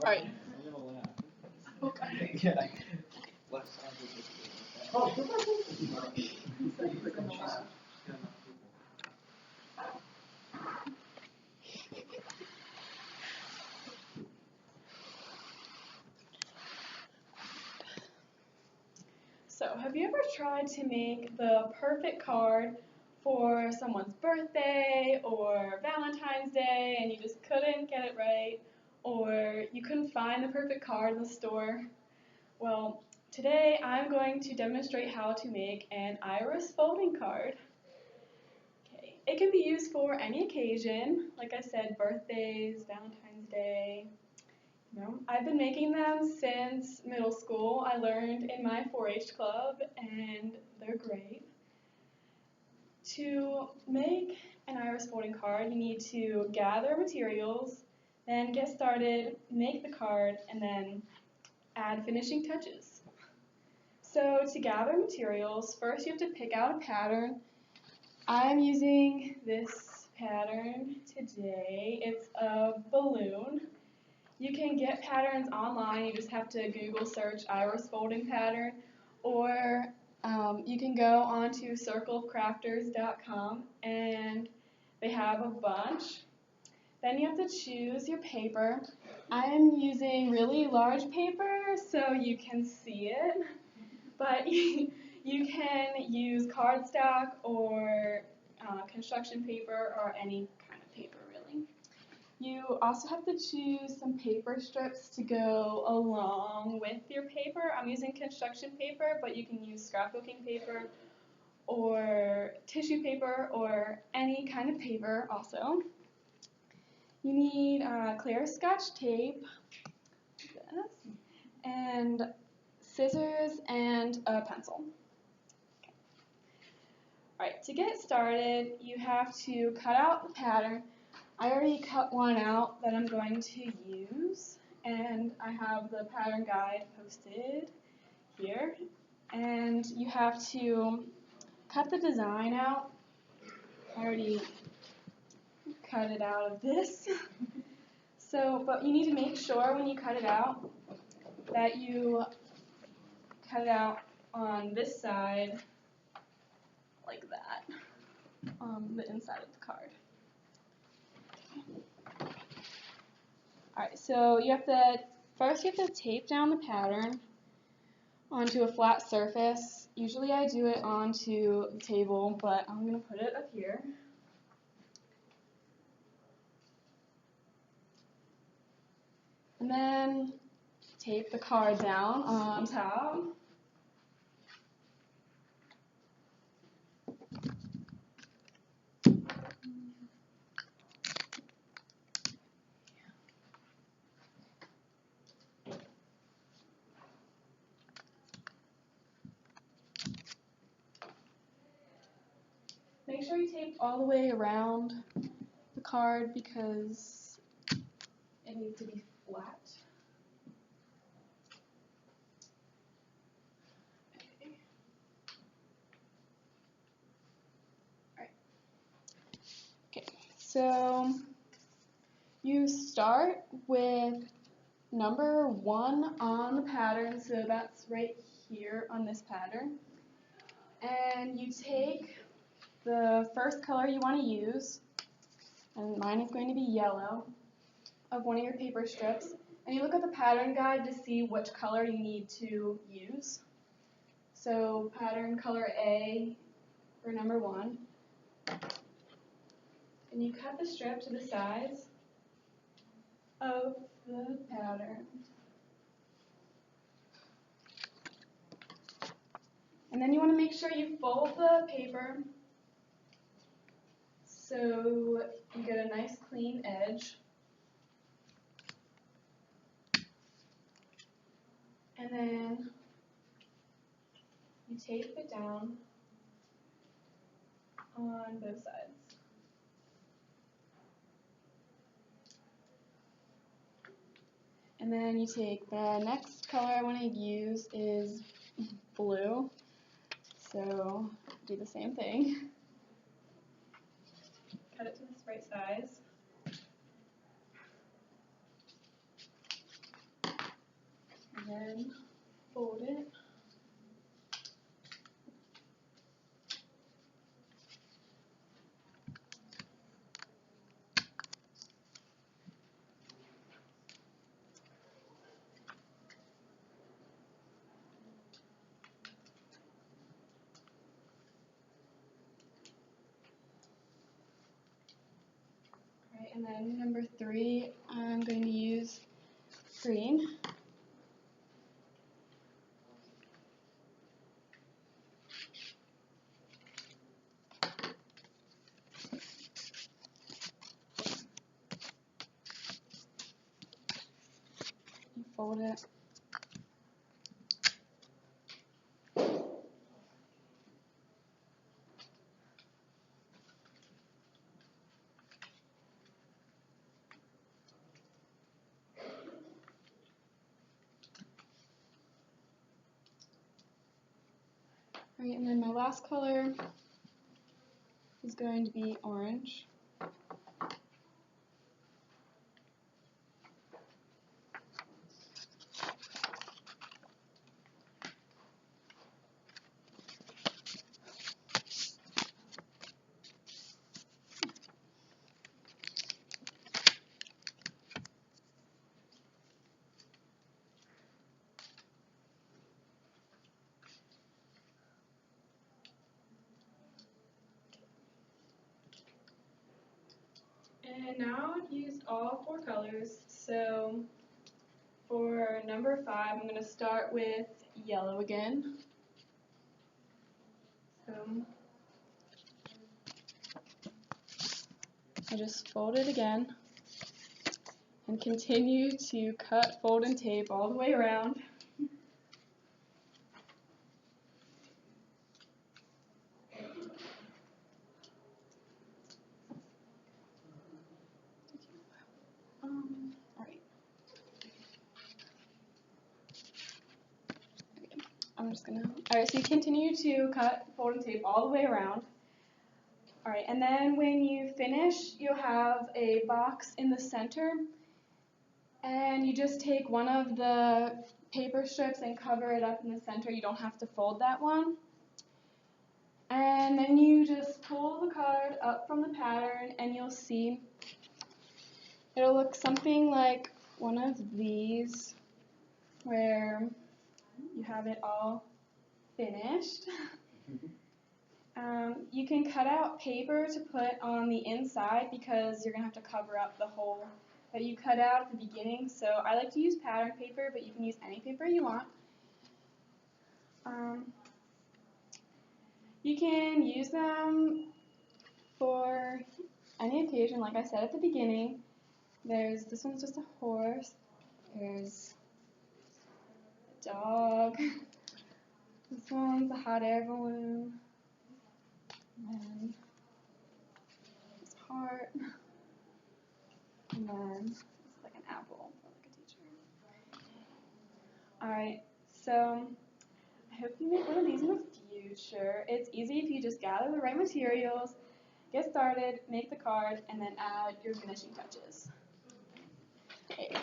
Alright. Okay. Yeah. Left side So, have you ever tried to make the perfect card for someone's birthday or Valentine's Day and you just couldn't get it right, or you couldn't find the perfect card in the store? Well, today I'm going to demonstrate how to make an iris folding card. Okay. It can be used for any occasion, like I said, birthdays, Valentine's Day. I've been making them since middle school. I learned in my 4-H club, and they're great. To make an iris folding card, you need to gather materials, then get started, make the card, and then add finishing touches. So to gather materials, first you have to pick out a pattern. I'm using this pattern today. It's a balloon. You can get patterns online. You just have to Google search iris folding pattern, or you can go onto circleofcrafters.com and they have a bunch. Then you have to choose your paper. I am using really large paper so you can see it, but you can use cardstock or construction paper or any kind of paper, really. You also have to choose some paper strips to go along with your paper. I'm using construction paper, but you can use scrapbooking paper or tissue paper or any kind of paper also. You need clear Scotch tape, this, and scissors and a pencil. Okay. Alright, to get started, you have to cut out the pattern. I already cut one out that I'm going to use, and I have the pattern guide posted here. And you have to cut the design out. I already cut it out of this. But you need to make sure when you cut it out that you cut it out on this side like that, on the inside of the card. Alright, so first you have to tape down the pattern onto a flat surface. Usually I do it onto the table, but I'm going to put it up here. And then tape the card down on top. Make sure you tape all the way around the card because it needs to be flat. Okay, so you start with number 1 on the pattern, so that's right here on this pattern. And you take the first color you want to use, and mine is going to be yellow, of one of your paper strips, and you look at the pattern guide to see which color you need to use. So pattern color A for number 1. And you cut the strip to the size of the pattern. And then you want to make sure you fold the paper so you get a nice clean edge. And then you tape it down on both sides. And then you take the next color I want to use is blue. So do the same thing. Cut it to this right size. then fold it. Right, and then number 3, I'm going to use green. You fold it. Right, and then my last color is going to be orange. And now I've used all 4 colors, so for number 5, I'm going to start with yellow again. So I just fold it again and continue to cut, fold, and tape all the way around. Alright. Alright, so you continue to cut, fold, and tape all the way around. Alright, and then when you finish, you'll have a box in the center, and you just take one of the paper strips and cover it up in the center. You don't have to fold that one. And then you just pull the card up from the pattern, and you'll see it'll look something like one of these, where you have it all finished. You can cut out paper to put on the inside because you're going to have to cover up the hole that you cut out at the beginning. So I like to use pattern paper, but you can use any paper you want. You can use them for any occasion, like I said at the beginning. This one's just a horse. There's a dog. This one's a hot air balloon. And then this heart. And then this is like an apple for like a teacher. Alright, so I hope you make one of these in the future. It's easy if you just gather the right materials, get started, make the card, and then add your finishing touches. Okay.